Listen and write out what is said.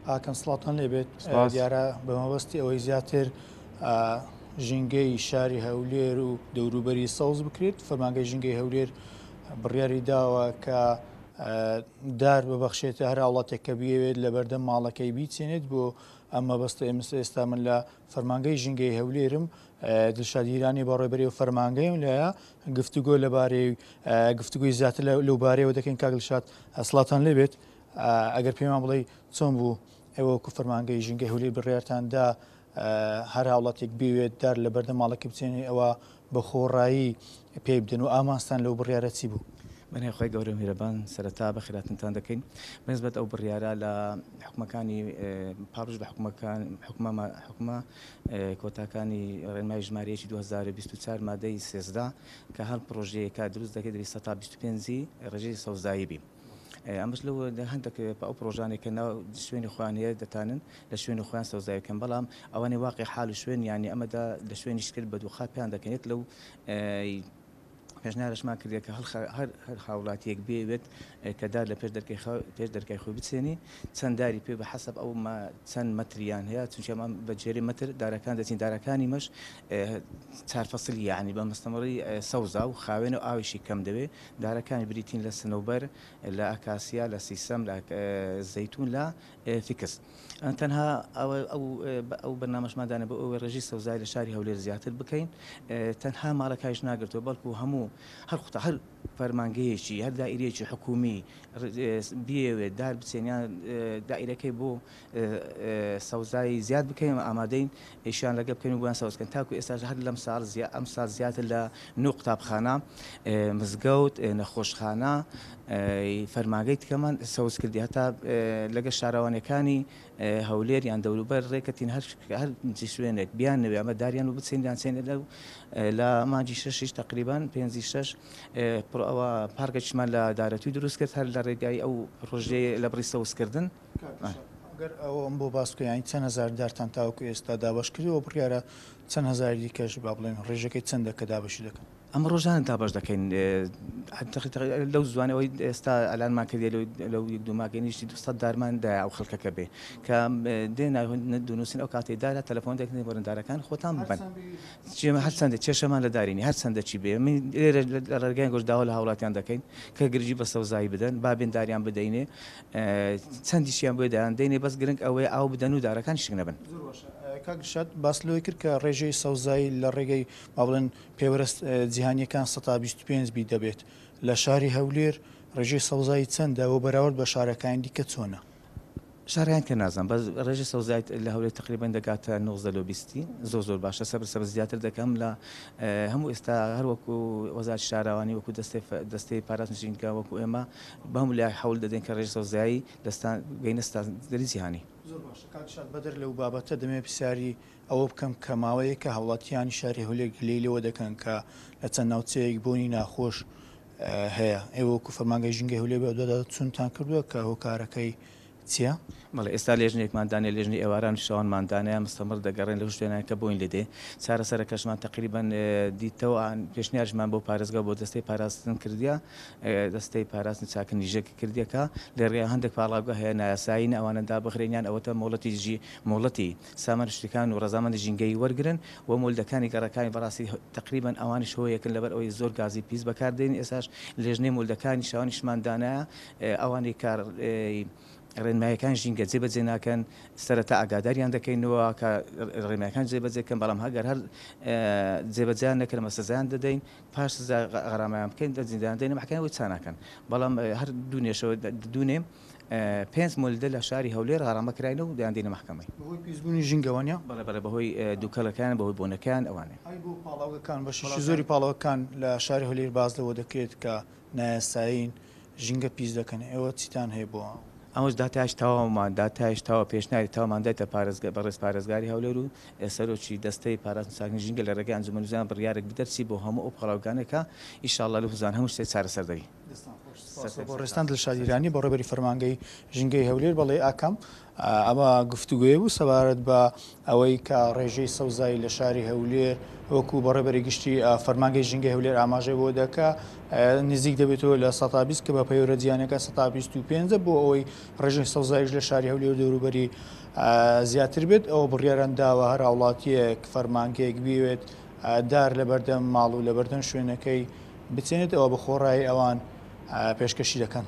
ئاکەم سڵاتان لێبێت سپاس. دیارە بەمەبەستی ئەوەی زیاتر ژینگەی شاری هەولێر و دەوروبەری سەوز بکرێت. فەرمانگەی ژینگەی هەولێر بڕیاری داوە کە دار ببەخشێتە هەر هاوڵاتێک کە بێوێت لە بەردەم ماڵەکەی بیچێنێت بۆ ئەمە بەستە ئێستا من لە فەرمانگەی ژینگەی هەولێرم دڵشادیرانی بەڕێبەری و فەرمانگەیم لایە گفتوگۆ لەبارەی گفتوگوی زیاتر لەو بارەیەوە دەکەین کاگلشات سڵاتان لێبێت. ئەگەر پێمان بڵێ چۆن بوو ئێوە وەکو فەرمانگەی ژینگەی هەولێر بڕیارتاندا هەر هاوڵاتێک بێوێت دار لە بەردەم ماڵەکە بچێنێ ئەوە بە خۆڕایی پێی بدەن و ئامانستان لەو بڕیارە چی بوو؟ من خۆی گەورە میرەبان سەرەتا بە خێراتتان دەکەین بەنسبەت ئەو بڕیارە لە حکومەکانی پاڕژ لە حکومە کۆتاکانی ڕێنمای ژمارەیەکی 2024 مادەی 13 کە هەر پرۆژەیەکە دروست دەکەێت 225 ڕێژەی سەوزایی بی. ئەمەش لەو هەندێک ئەو پرۆژانێکە ناو شوێنی خوانەیە دەتانن لە شوێنی خۆیان سەوزایەکەم بەڵام ئەوانەی واقعی حال و شوێن ینی ئەمەدا لە شوێنی شکل بە دووخا پێیان دەکەنێت لەو پێشنیارەشمان کردێت کە هەر هاوڵاتیەک بێوێت کەدار لە پێش دەرکای خۆی بچێنی چەند داری پێ بە حەسب ئەو چەند مەتریان هەیە چونچەمان بە جێری مەتر دارەکان دەچین دارەکانی مەش چارفەسلی یعنی بە مەستەمەڕی سەوزا و خاوێن و ئاویشی کەم دەوێت دارەکانی بریتین لە سنوبەر لە ئەکاسیا لە سیسەم لە زەیتون لە فیکس. تەنها ئەو بەرنامەشمادانە بە ئەوە ڕێژی سەوزای لە شاری هەولێر زیاتر بکەین تەنها ماڵەکایش ناگرێتەوە بەڵکو هەموو هەر فەرمانگەیەکی هەر دائیرەیەکی حکومی بێوێت دار بچێنیان دائیرەکەی بۆ سەوزایی زیاد بکەین ئامادەین ئیشان لەگە بکەین و بۆیان سەوزکەن تاکو ئێستا هەر ئەم ساڵ زیاتر لە 9 قوتابخانە مزگەوت نەخۆشخانە فەرمانگەی تکەمان سەوز کردی هەتا لەگە شاراوانەکانی هەولێر یان دەوروبەر ڕێکەتین هەر شوێنێک بیان نوێ ئەمە داریان و بچێنیان چێنێ لە مانجی 6 تقریبان 5 ئەوە پارکێکمان لە دارەتوی دروست کرد هەر لە ڕێگای ئەو ڕۆژەیە لە بڕی سەوزکردن. ئەگەر ئەوم بۆ باسکەیانی چەند هزار دارتان تاوەکو ئێستا دابش کردەوە بڕیارە چەند هزاری دیکەش با بڵێن ڕێژەکەی چەندە کە دابشی دەکەن؟ ئەمە ڕۆژان تا باش دەکەین لەو زوانەوەی ئێستا ئەلانمان کردێ لەو یەک دوماگەنیشتی 200 دارماندا ئەو خەڵکەکە بێ کە دێن دونووسین ئەو کاتێدارە تەلەفۆن دەکەن بەرەندارەکان خۆتان ببن هەر چەندە کێشەمان لە دارینی هەر چەندە چی بێ لێرە لە ڕێگەیان گۆشتداوە لە هاوڵاتیان دەکەین کە گرژی بە سەوزایی بدەن بابێن داریان بدەینێ چەندیشیان بۆ دایان دەینێ بەس گرنگ ئەوەیە ئاو بدەن و دارەکان شک نەبن. کاگشات باس لەوەی کرد کە ڕێژەی سەوزایی لە ڕێگەی با بڵێن پێوەرست جیهانیەکان 125 بی دەبێت لە شاری هەولێر ڕێژەی سەوزایی چەندە و بەراورد بە شارەکان دیکە چۆنە؟ شارەیان کە نازان بە ڕێژی سەوزایت لە هەولێر تقریبان دەگاتە 90 زۆر باشە سەبر زیاتر دەکەم لە هەموو ئێستا هەروەکو وەزارت شاراوانی وەکو دەستەی پاراستنشینکە وەکو ئێمە بەم لای حەول دەدەین کە ڕێژ سەوزایی گەینەستا دەری جیهانی. زۆر باشە کاکشات بەدەر لەو بابەتە دەمێ پرسیاری ئەوە بکەم کە ماوەیە کە هاوڵاتیانی شاری هەولێر گلەیلەوە دەکەن کە لە چەند ناوچەیەک بوونی ناخۆش هەیە ئێوە وەکو فەرمانگەی ژینگەی هەولێر بە دووەدا چونتان کردووە کە هۆکارەکەی چییە؟ بەڵێ ئێستا لێژنێکماندانێ لێژنی ئێواران شەوانماندانەیە مستەمر دەگەڕێن لە شوێنان کە بۆین لێدێ چارەسەرە کەشمان تقریبان دیتەوە پێشنیارژمان بۆ پارێزگا بۆ دەستەی پاراستن کردیا دەستەی پاراستن چاکە نیژەکە کردیەکە لە ڕێ هەندێک پاڵاگە هەیە نایاسایی ئەوانەدا بخرێنیان ئەوەتە مۆڵەتی سامانشتەکان و ڕەزامەندی ژینگەی وەرگرن و مولدەکانی گەڕەکانی بەڕاستی تقریبان ئەوانی شۆیەکن لەبەر ئەوەی زۆر گازی پیس بەکاردێن ئێساش لێژنەی مولدەکانی شەوانیشماندانایە ئەوانی کار ڕێنمایەکان ژینگە جێبەجێ ناکەن سەرەتا ئاگاداریان دەکەینەوە کە ڕێنمایەکان جێبەجێکەن بەڵام هەگەر هەر جێبەجیان نەکەن مەسەزیان دەدەین پاش غەرامەیان بکەین دەجیدان دەین محکەمەوەی چاناکەن بەڵام هەر دوونێشەوە دوونێ 5 مولدە لە شاری هەولێر غەرامەکراینە و دەیان دێنە محکەمەی بەهۆی پیسبوونی ژینگەوانە بەڵێ بەهۆی دووکەڵەکان بەهۆی بۆنەکان ئەوانێ پاڵاوەکان بەشی زۆری پاڵەوەکان لە شاری هەولێر باز لەوە دەکرێت کە نایاسایین ژینگە پیس دەکەن ئێوە چیتان هەیە بۆ ئەمەش داتایش تاوامانداتایشتەوە پێشناری مادەیتە بەڕێز پارێزگاری هەولێر و سەرۆکی دەستەی پاراستن ساکنی ژینگە لە ڕێگەی ئەنجومەن وزاران بڕیارێک بدەرچی بۆ هەموو ئەو پاڵاوگانێکە ئینشاءالله لە هەموو شتێک چارەسەر دەوی. بۆ ڕێستان دڵشادیرانی بە ڕێبەری فەرمانگەی ژینگەی هەولێر بەڵێ ئاکەم ئەمە گفتوگوێ بوو سەبارەت بە ئەوەی کە ڕێژەی سەوزایی لە شاری هەولێر وەکو بە ڕێبەری گشتی فەرمانگەی ژینگەی هەولێر ئاماژەی بۆ دەکا نزیک دەبێتەوە لە 120 کە بە پەیوەرە جیانەکە 125 بۆ ئەوەی ڕێژەی سەوزاییش لە شاری هەولێر دەوروبەری زیاتر بێت ئەوە بڕیارەن داوە هەر وڵاتیەک فەرمانگەیەک بوێت دار لە بەردەم ماڵ و لە بەردەم شوێنەکەی بچێنێت ئەوە بە خۆڕایی ئەوان پێشکەشی دەکەن.